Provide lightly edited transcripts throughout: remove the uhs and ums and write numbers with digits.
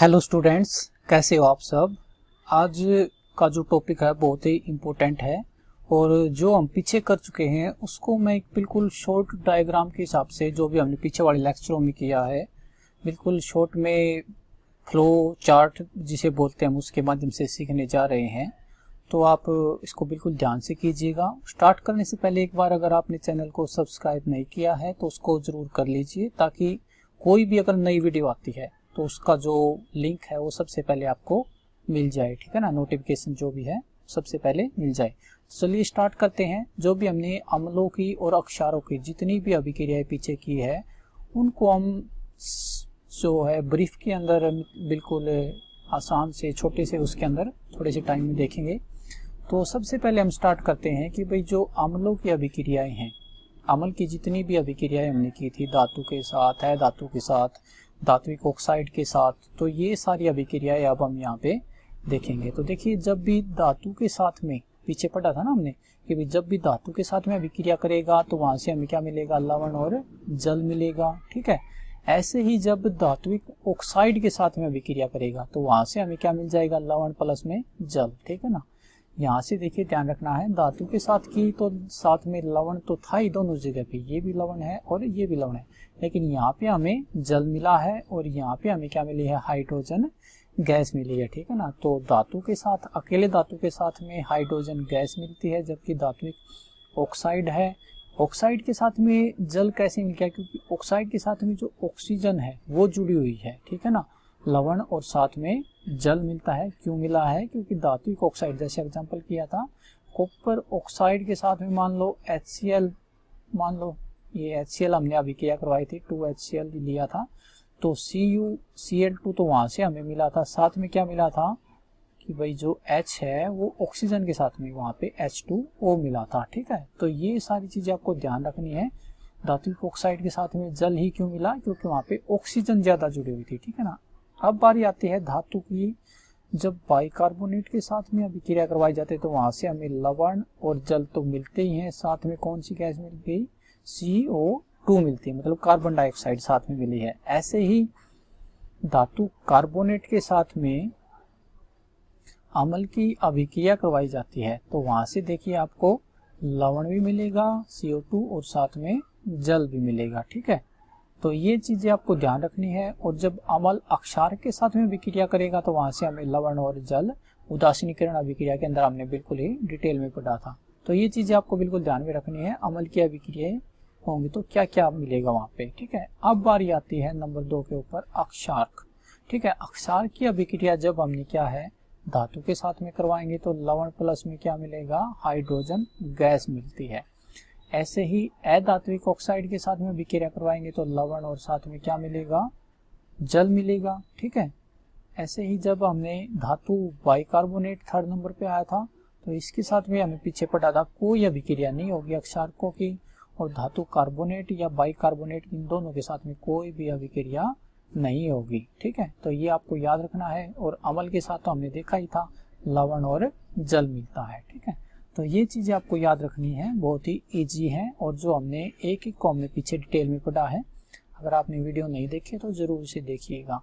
Hello students, कैसे हो आप सब। आज का जो टॉपिक है बहुत ही इम्पोर्टेंट है और जो हम पीछे कर चुके हैं उसको मैं एक बिल्कुल शॉर्ट डायग्राम के हिसाब से, जो भी हमने पीछे वाले लेक्चरों में किया है, बिल्कुल शॉर्ट में फ्लो चार्ट जिसे बोलते हैं हम उसके माध्यम से सीखने जा रहे हैं। तो आप इसको बिल्कुल ध्यान से कीजिएगा। स्टार्ट करने से पहले एक बार अगर आपने चैनल को सब्सक्राइब नहीं किया है तो उसको ज़रूर कर लीजिए, ताकि कोई भी अगर नई वीडियो आती है तो उसका जो लिंक है वो सबसे पहले आपको मिल जाए, ठीक है ना। नोटिफिकेशन जो भी है सबसे पहले मिल जाए। चलिए स्टार्ट करते हैं। जो भी हमने अम्लों की और अक्षारों की जितनी भी अभिक्रियाएं पीछे की है उनको हम जो है ब्रीफ के अंदर बिल्कुल आसान से छोटे से उसके अंदर थोड़े से टाइम में देखेंगे। तो सबसे पहले हम स्टार्ट करते हैं कि भाई जो अम्लों की अभिक्रियाएं हैं, अम्ल की जितनी भी अभिक्रियाएं हमने की थी धातु के साथ, है धातु के साथ, धात्विक ऑक्साइड के साथ, तो ये सारी अभिक्रियाएं अब हम यहाँ पे देखेंगे। तो देखिए, जब भी धातु के साथ में, पीछे पढ़ा था ना हमने कि भाई जब भी धातु के साथ में अभिक्रिया करेगा तो वहां से हमें क्या मिलेगा, लवण और जल मिलेगा, ठीक है। ऐसे ही जब धात्विक ऑक्साइड के साथ में अभिक्रिया करेगा तो वहां से हमें क्या मिल जाएगा, लवण प्लस में जल, ठीक है ना। यहाँ से देखिए ध्यान रखना है, धातु के साथ की तो साथ में लवण तो था ही दोनों जगह पे, ये भी लवण है और ये भी लवण है, लेकिन यहाँ पे हमें जल मिला है और यहाँ पे हमें क्या मिली है, हाइड्रोजन गैस मिली है, ठीक है ना। तो धातु के साथ, अकेले धातु के साथ में हाइड्रोजन गैस मिलती है, जबकि धात्विक ऑक्साइड है, ऑक्साइड के साथ में जल कैसे मिल गया, क्योंकि ऑक्साइड के साथ में जो ऑक्सीजन है वो जुड़ी हुई है, ठीक है ना। लवण और साथ में जल मिलता है। क्यों मिला है, क्योंकि धात्विक ऑक्साइड, जैसे एग्जांपल किया था, कॉपर ऑक्साइड के साथ में मान लो HCl, मान लो ये HCl हमने अभी क्या करवाई थी, 2HCl लिया था, तो CuCl2 तो वहां से हमें मिला था। साथ में क्या मिला था कि भाई जो H है वो ऑक्सीजन के साथ में वहां पे H2O मिला था, ठीक है। तो ये सारी चीजें आपको ध्यान रखनी है। धात्विक ऑक्साइड के साथ में जल ही क्यों मिला, क्योंकि वहां पे ऑक्सीजन ज्यादा जुड़ी हुई थी, ठीक है ना। अब बारी आती है धातु की। जब बाइकार्बोनेट के साथ में अभिक्रिया करवाई जाती है तो वहां से हमें लवण और जल तो मिलते ही हैं, साथ में कौन सी गैस मिल गई, CO2 मिलती है, मतलब कार्बन डाइऑक्साइड साथ में मिली है। ऐसे ही धातु कार्बोनेट के साथ में अम्ल की अभिक्रिया करवाई जाती है तो वहां से देखिए आपको लवण भी मिलेगा, CO2, और साथ में जल भी मिलेगा, ठीक है। तो ये चीजें आपको ध्यान रखनी है। और जब अम्ल अक्षार के साथ में अभिक्रिया करेगा तो वहां से हमें लवण और जल, उदासीनीकरण अभिक्रिया के अंदर हमने बिल्कुल ही डिटेल में पढ़ा था। तो ये चीजें आपको बिल्कुल ध्यान में रखनी है। अम्ल की अभिक्रियाएं होंगी तो क्या क्या मिलेगा वहां पे, ठीक है। अब बारी आती है नंबर 2 के ऊपर, अक्षार्क, ठीक है। अक्षार की अभिक्रिया जब हमने क्या है, धातु के साथ में करवाएंगे तो लवण प्लस में क्या मिलेगा, हाइड्रोजन गैस मिलती है। ऐसे ही अधात्विक ऑक्साइड के साथ में अभिक्रिया करवाएंगे तो लवण और साथ में क्या मिलेगा, जल मिलेगा, ठीक है। ऐसे ही जब हमने धातु बाइकार्बोनेट 3rd नंबर पे आया था तो इसके साथ में हमें पीछे पढ़ा था कोई अभिक्रिया नहीं होगी अक्षारकों की, और धातु कार्बोनेट या बाइकार्बोनेट इन दोनों के साथ में कोई भी अभिक्रिया नहीं होगी, ठीक है। तो ये आपको याद रखना है। और अम्ल के साथ तो हमने देखा ही था, लवण और जल मिलता है, ठीक है। तो ये चीजें आपको याद रखनी है, बहुत ही इजी है, और जो हमने एक एक को हमने पीछे डिटेल में पढ़ा है। अगर आपने वीडियो नहीं देखे तो जरूर इसे देखिएगा।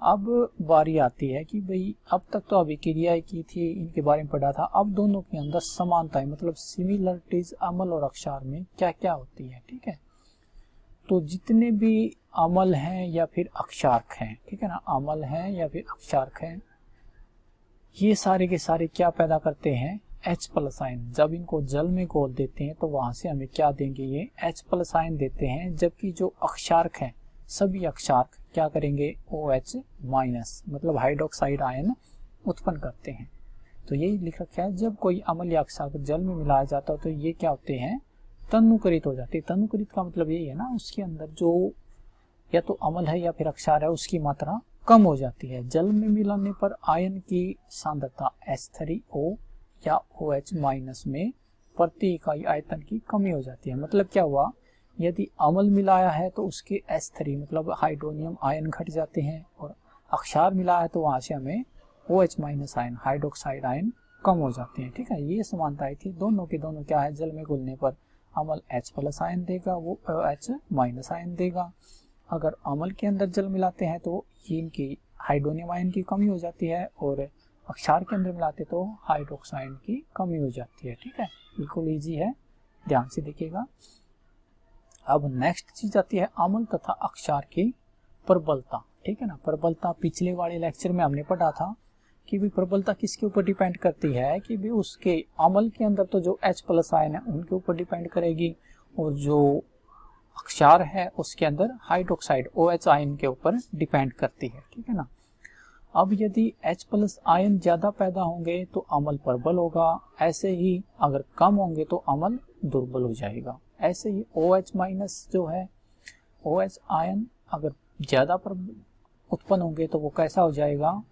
अब बारी आती है कि भाई अब तक तो अभिक्रियाएं की थी, इनके बारे में पढ़ा था, अब दोनों के अंदर समानताएं, मतलब सिमिलरिटीज अम्ल और अक्षार में क्या क्या होती है, ठीक है। तो जितने भी अम्ल हैं या फिर अक्षार्क हैं, ठीक है ना, अम्ल हैं या फिर अक्षार्क हैं, ये सारे के सारे क्या पैदा करते हैं, H+ आयन। जब इनको जल में घोल देते हैं तो वहां से हमें क्या देंगे, ये H+ आयन देते हैं। जबकि जो अक्षार्क हैं, सभी अक्षार्क क्या करेंगे, OH-, मतलब हाइड्रोक्साइड आयन उत्पन्न करते हैं। तो यही लिख रखा है, जब कोई अम्ल या अक्षार्क जल में मिलाया जाता है तो ये क्या होते हैं, तनुकरित हो जाते हैं। तनुकरित का मतलब यही है ना, उसके अंदर जो या तो अम्ल है या फिर अक्षार है उसकी मात्रा कम हो जाती है। जल में मिलाने पर आयन की सांद्रता H3O या OH- में प्रति इकाई आयतन की कमी हो जाती है। मतलब क्या हुआ, यदि अम्ल मिलाया है तो उसके H3 मतलब हाइड्रोनियम आयन घट जाते हैं, और अक्षार मिलाया है तो वहां से हमें OH- आयन, हाइड्रोक्साइड आयन कम हो जाते हैं, ठीक है। ये समानताएं थी। दोनों के दोनों क्या है, जल में घुलने पर अम्ल H+ आयन देगा, वो OH- आयन देगा। अगर अम्ल के अंदर जल मिलाते हैं तो ये इनकी हाइड्रोनियम आयन की कमी हो जाती है और अक्षार के अंदर मिलाते तो हाइड्रोक्स आयन की कमी हो जाती है। ठीक है, बिल्कुल ईजी है, ध्यान से देखिएगा। अब नेक्स्ट चीज आती है अम्ल तथा अक्षार की प्रबलता। ठीक है ना, प्रबलता पिछले वाले लेक्चर में हमने पढ़ा था कि भी प्रबलता किसके ऊपर डिपेंड करती है कि भी उसके अम्ल के अंदर तो जो H+ आयन है उनके ऊपर डिपेंड करेगी, और जो अक्षार है उसके अंदर हाइड्रोक्साइड OH आयन के ऊपर डिपेंड करती है। ठीक है ना, अब यदि H+ आयन ज्यादा पैदा होंगे तो अम्ल प्रबल होगा, ऐसे ही अगर कम होंगे तो अम्ल दुर्बल हो जाएगा। ऐसे ही OH- जो है OH आयन अगर ज्यादा उत्पन्न होंगे तो वो कैसा हो जाएगा,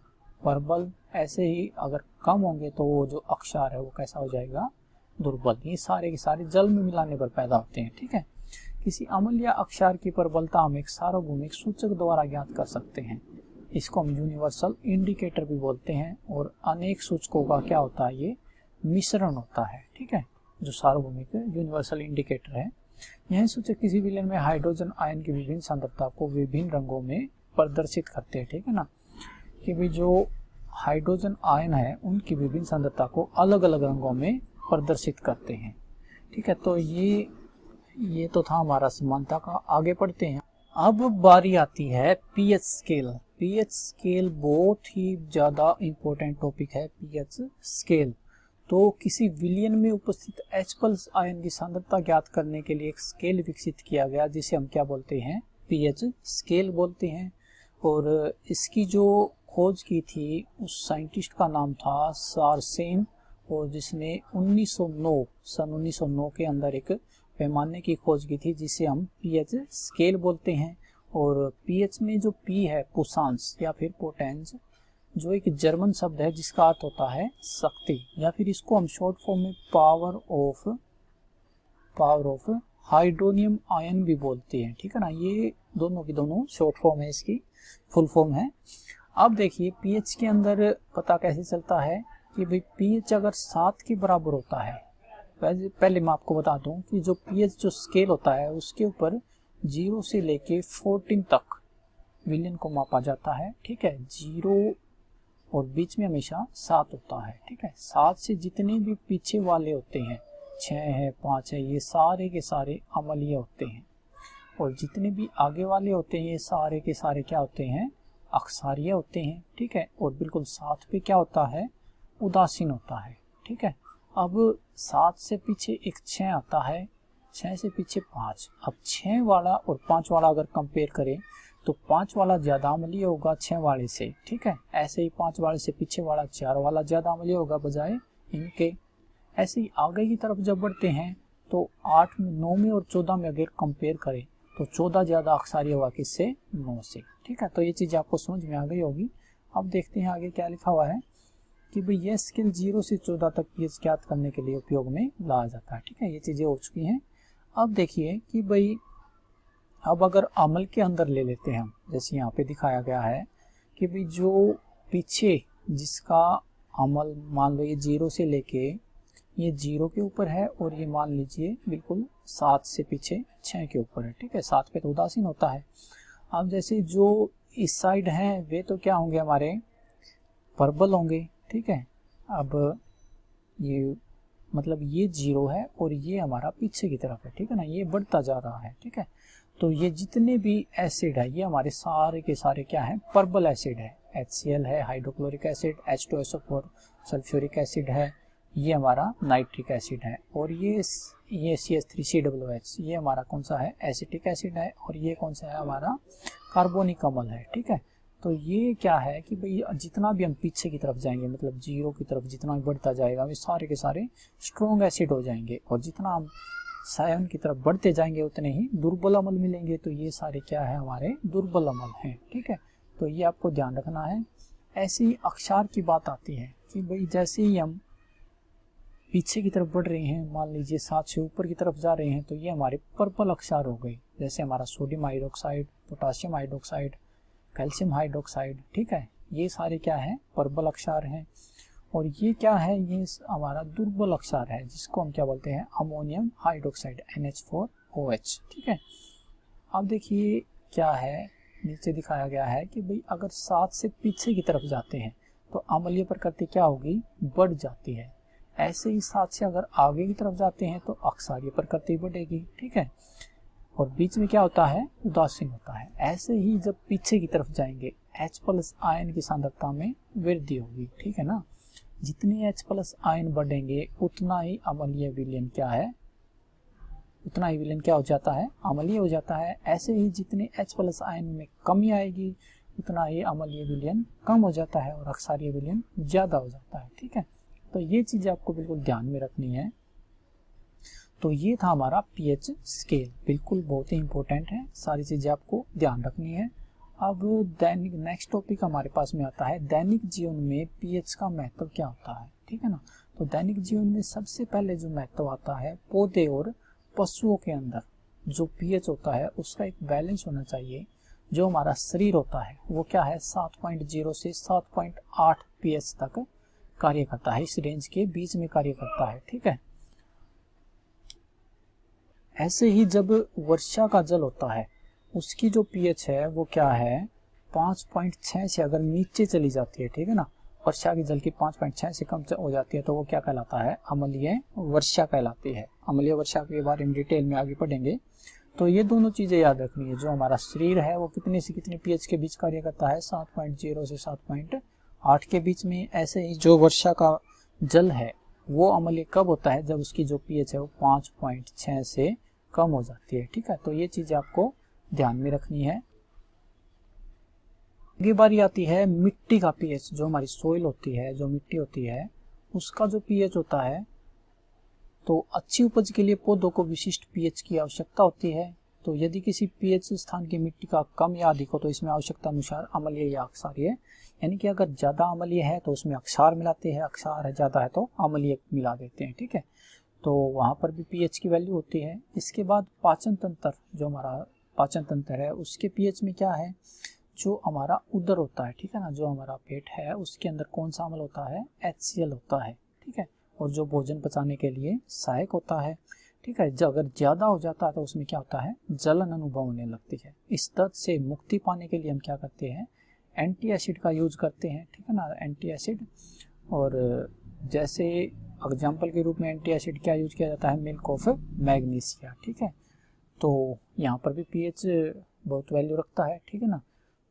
प्रबल। ऐसे ही अगर कम होंगे तो वो जो अक्षार है वो कैसा हो जाएगा, दुर्बल। ये सारे के सारे जल में मिलाने पर पैदा होते हैं। ठीक है, किसी अम्ल या अक्षार की प्रबलता हम एक सार्वभौमिक सूचक द्वारा ज्ञात कर सकते हैं। इसको हम यूनिवर्सल इंडिकेटर भी बोलते हैं, और अनेक सूचकों का क्या होता है, ये मिश्रण होता है। ठीक है, जो सार्वभौमिक यूनिवर्सल इंडिकेटर है, यह सूचक किसी विलयन में हाइड्रोजन आयन की विभिन्न सांद्रता को विभिन्न रंगों में प्रदर्शित करते हैं। ठीक है ना, कि भी जो हाइड्रोजन आयन है उनकी विभिन्न सांद्रता को अलग अलग रंगों में प्रदर्शित करते हैं। ठीक है, तो ये तो था हमारा समानता का। आगे पढ़ते हैं। अब बारी आती है पीएच स्केल। पीएच स्केल बहुत ही ज्यादा इंपॉर्टेंट टॉपिक है, पीएच स्केल। तो किसी विलयन में उपस्थित H+ आयन की सांद्रता ज्ञात करने के लिए एक स्केल विकसित किया गया, जिसे हम क्या बोलते हैं, पीएच स्केल बोलते हैं। और इसकी जो खोज की थी उस साइंटिस्ट का नाम था सारसेन, और जिसने सन 1909 के अंदर एक पैमाने की खोज की थी जिसे हम पीएच स्केल बोलते हैं। और पीएच में जो पी है, पुसांस या फिर पोटेंस, जो एक जर्मन शब्द है जिसका अर्थ होता है शक्ति, या फिर इसको हम शॉर्ट फॉर्म में पावर ऑफ हाइड्रोनियम आयन भी बोलते हैं। ठीक है ना, ये दोनों की दोनों शॉर्ट फॉर्म है, इसकी फुल फॉर्म है। अब देखिए पीएच के अंदर पता कैसे चलता है कि भाई पीएच अगर 7 के बराबर होता है, पहले मैं आपको बता दूं कि जो पीएच जो स्केल होता है उसके ऊपर 0 से लेके 14 तक विलयन को मापा जाता है। ठीक है, 0 और बीच में हमेशा 7 होता है। ठीक है, 7 से जितने भी पीछे वाले होते हैं, 6 है, 5 है, ये सारे के सारे अम्लीय होते हैं, और जितने भी आगे वाले होते हैं ये सारे के सारे क्या होते हैं, अक्षारीय होते हैं। ठीक है, और बिल्कुल 7 पे क्या होता है, उदासीन होता है। ठीक है, अब 7 से पीछे एक 6 आता है, 6 से पीछे 5। अब 6 वाला और 5 वाला अगर कंपेयर करें तो 5 वाला ज्यादा अम्लीय होगा 6 वाले से। ठीक है, ऐसे ही 5 वाले से पीछे वाला 4 वाला ज्यादा अम्लीय होगा बजाय इनके। ऐसे ही आगे की तरफ जब बढ़ते हैं तो 8 में, 9 में और 14 में अगर कंपेयर करें तो 14 ज्यादा अक्षारीय होगा किससे, 9 से। ठीक है, तो ये चीज आपको समझ में आ गई होगी। अब देखते हैं आगे क्या लिखा हुआ है कि भाई यह स्केल 0 से 14 तक पीएच ज्ञात करने के लिए उपयोग में लाया जाता है। ठीक है, ये चीजें हो चुकी हैं। अब देखिए कि भाई अब अगर अम्ल के अंदर ले लेते हैं हम, जैसे यहाँ पे दिखाया गया है कि भाई जो पीछे जिसका अम्ल मान लो ये 0 से लेके ये 0 के ऊपर है, और ये मान लीजिए बिल्कुल 7 से पीछे 6 के ऊपर है। ठीक है, 7 पे तो उदासीन होता है। अब जैसे जो इस साइड हैं वे तो क्या होंगे, हमारे प्रबल होंगे। ठीक है, अब ये मतलब ये 0 है और ये हमारा पीछे की तरफ है। ठीक है ना, ये बढ़ता जा रहा है। ठीक है, तो ये जितने भी एसिड है ये हमारे सारे के सारे क्या है, प्रबल एसिड है। HCl है, hydrochloric acid, H2SO4 sulphuric acid है, ये हमारा नाइट्रिक एसिड है, और ये CH3COOH ये हमारा कौन सा है, एसिटिक एसिड है, और ये कौन सा है हमारा कार्बोनिक अम्ल है। ठीक है, तो ये क्या है कि भाई जितना भी हम पीछे की तरफ जाएंगे, मतलब 0 की तरफ जितना भी बढ़ता जाएगा वे सारे के सारे स्ट्रॉन्ग एसिड हो जाएंगे, और जितना हम 7 की तरफ बढ़ते जाएंगे उतने ही दुर्बल अम्ल मिलेंगे। तो ये सारे क्या है, हमारे दुर्बल अम्ल हैं। ठीक है, तो ये आपको ध्यान रखना है। ऐसी अक्षार की बात आती है कि भाई जैसे ही हम पीछे की तरफ बढ़ रहे हैं, मान लीजिए 7 से ऊपर की तरफ जा रहे हैं, तो ये हमारे पर्पल अक्षार हो गई। जैसे हमारा sodium hydroxide, potassium hydroxide, calcium hydroxide. ठीक है, ये सारे क्या है, पर्पल अक्षार हैं। और ये क्या है, ये हमारा दुर्बल अक्षार है जिसको हम क्या बोलते हैं, अमोनियम हाइड्रोक्साइड NH4OH। ठीक है, अब देखिए क्या है, नीचे दिखाया गया है कि भाई अगर 7 से पीछे की तरफ जाते हैं तो अम्लीय प्रकृति क्या होगी, बढ़ जाती है। ऐसे ही 7 से अगर आगे की तरफ जाते हैं तो अक्षारीय प्रकृति बढ़ेगी, ठीक है। और बीच में क्या होता है, उदासीन होता है। ऐसे ही जब पीछे की तरफ जाएंगे H+ आयन की सांद्रता में वृद्धि होगी, ठीक है ना। जितने H+ आयन बढ़ेंगे उतना ही अम्लीय विलयन क्या है, उतना ही विलयन क्या हो जाता है, अम्लीय हो जाता है। ऐसे ही जितने H+ आयन में कमी आएगी उतना ही अम्लीय विलयन कम हो जाता है और अक्षारीय विलयन ज्यादा हो जाता है, ठीक है। तो ये चीजें आपको बिल्कुल ध्यान में रखनी है। तो ये था हमारा पीएच स्केल, बिल्कुल बहुत ही इंपॉर्टेंट है, सारी चीजें आपको ध्यान रखनी है। अब दैनिक नेक्स्ट टॉपिक हमारे पास में आता है दैनिक जीवन में पीएच का महत्व क्या होता है, ठीक है ना। तो दैनिक जीवन में सबसे पहले जो महत्व आता है, पौधे और पशुओं के अंदर जो पीएच होता है उसका एक बैलेंस होना चाहिए। जो हमारा शरीर होता है वो क्या है, 7.0 से 7.8 पीएच तक कार्य करता है, इस रेंज के बीच में कार्य करता है, ठीक है। ऐसे ही जब वर्षा का जल होता है उसकी जो पीएच है वो क्या है, 5.6 से अगर नीचे चली जाती है, ठीक है ना, वर्षा के जल की 5.6 से कम हो जाती है तो वो क्या कहलाता है, अम्लीय वर्षा कहलाती है। अम्लीय वर्षा के बारे में डिटेल में आगे पढ़ेंगे। तो ये दोनों चीजें याद रखनी है, जो हमारा शरीर है वो कितने से कितने पीएच के बीच कार्य करता है, 7.0 से 7.8 के बीच में। ऐसे ही जो वर्षा का जल है वो अम्लीय कब होता है, जब उसकी जो पीएच है वो 5.6 से कम हो जाती है, ठीक है। तो ये चीजें आपको ध्यान में रखनी है। अगली बारी आती है मिट्टी का पीएच। जो हमारी सोइल होती है, जो मिट्टी होती है, उसका जो पीएच होता है, तो अच्छी उपज के लिए पौधों को विशिष्ट पीएच की आवश्यकता होती है। तो यदि किसी पीएच स्थान की मिट्टी का कम या अधिक हो तो इसमें आवश्यकता अनुसार अम्लीय या अक्षारीय, यानी कि अगर ज्यादा अम्लीय है तो उसमें अक्षार मिलाते हैं, अक्षार ज्यादा है तो अम्लीय मिला देते हैं, ठीक है। तो वहां पर भी पीएच की वैल्यू होती है। इसके बाद पाचन तंत्र, जो हमारा पाचन तंत्र है उसके पीएच में क्या है, जो हमारा उदर होता है, ठीक है ना, जो हमारा पेट है उसके अंदर कौन सा अम्ल होता है, HCl होता है, ठीक है। और जो भोजन पचाने के लिए सहायक होता है, ठीक है। जब अगर ज्यादा हो जाता है तो उसमें क्या होता है, जलन अनुभव होने लगती है। इस दर्द से मुक्ति पाने के लिए हम क्या करते हैं, एंटी एसिड का यूज करते हैं, ठीक है ना, एंटी एसिड। और जैसे एग्जाम्पल के रूप में एंटी एसिड क्या यूज किया जाता है, मिल्क ऑफ मैग्नीशिया, ठीक है। तो यहाँ पर भी पीएच बहुत वैल्यू रखता है, ठीक है ना।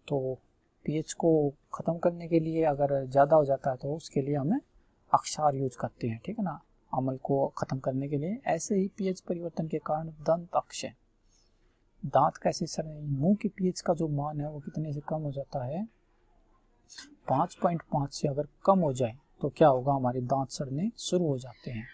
तो पीएच को ख़त्म करने के लिए अगर ज़्यादा हो जाता है तो उसके लिए हमें अक्षार यूज करते हैं, ठीक है ना, अम्ल को ख़त्म करने के लिए। ऐसे ही पीएच परिवर्तन के कारण दंत अक्ष, दांत कैसे सड़े, मुंह की पीएच का जो मान है वो कितने से कम हो जाता है, 5.5 से अगर कम हो जाए तो क्या होगा, हमारे दांत सड़ने शुरू हो जाते हैं।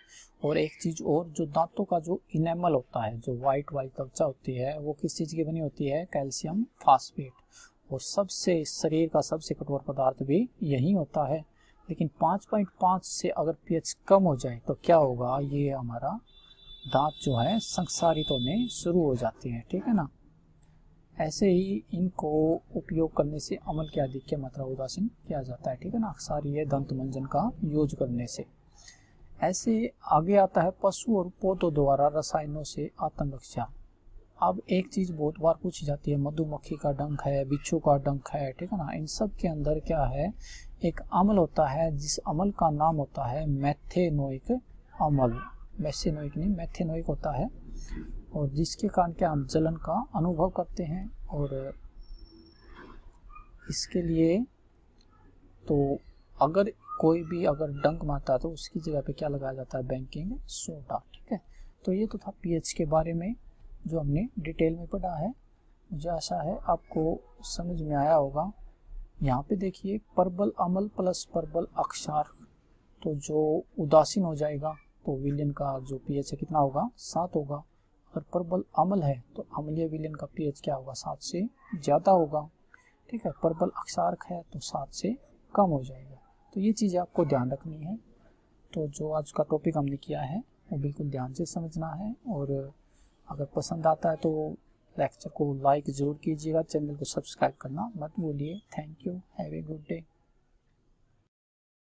और एक चीज और, जो दांतों का जो इनेमल होता है, जो वाइट त्वचा होती है, वो किस चीज की बनी होती है, कैल्शियम फास्फेट। और सबसे शरीर का सबसे कठोर पदार्थ भी यही होता है। लेकिन 5.5 से अगर पीएच कम हो जाए तो क्या होगा, ये हमारा दांत जो है संक्षारित होने शुरू हो जाते हैं, ठीक है ना। ऐसे ही इनको उपयोग करने से अम्ल की अधिक मात्रा उदासीन किया जाता है, ठीक है ना, अक्षारीय दंत मंजन का यूज करने से। ऐसे आगे आता है पशु और पौधों द्वारा रसायनों से आत्मरक्षा। अब एक चीज बहुत बार पूछी जाती है, मधुमक्खी का डंक है, बिच्छू का डंक है, ठीक है ना, इन सब के अंदर क्या है, एक अम्ल होता है जिस अम्ल का नाम होता है मेथेनोइक अम्ल। मेथेनोइक नहीं, मेथेनोइक होता है, और जिसके कारण क्या हम जलन का अनुभव करते हैं। और इसके लिए तो अगर कोई भी अगर डंक मारता है तो उसकी जगह पे क्या लगाया जाता है, बेकिंग सोडा, ठीक है। तो ये तो था पीएच के बारे में जो हमने डिटेल में पढ़ा है। मुझे आशा है आपको समझ में आया होगा। यहाँ पे देखिए प्रबल अम्ल प्लस प्रबल अक्षार, तो जो उदासीन हो जाएगा तो विलयन का जो पीएच है कितना होगा, 7 होगा। अगर प्रबल अम्ल है तो अम्लीय विलयन का पीएच क्या होगा, 7 से ज़्यादा होगा, ठीक है। प्रबल अक्षारक है तो 7 से कम हो जाएगा। तो ये चीज़ें आपको ध्यान रखनी है। तो जो आज का टॉपिक हमने किया है वो बिल्कुल ध्यान से समझना है, और अगर पसंद आता है तो लेक्चर को लाइक ज़रूर कीजिएगा, चैनल को सब्सक्राइब करना मत भूलिए। Thank you, have a good day.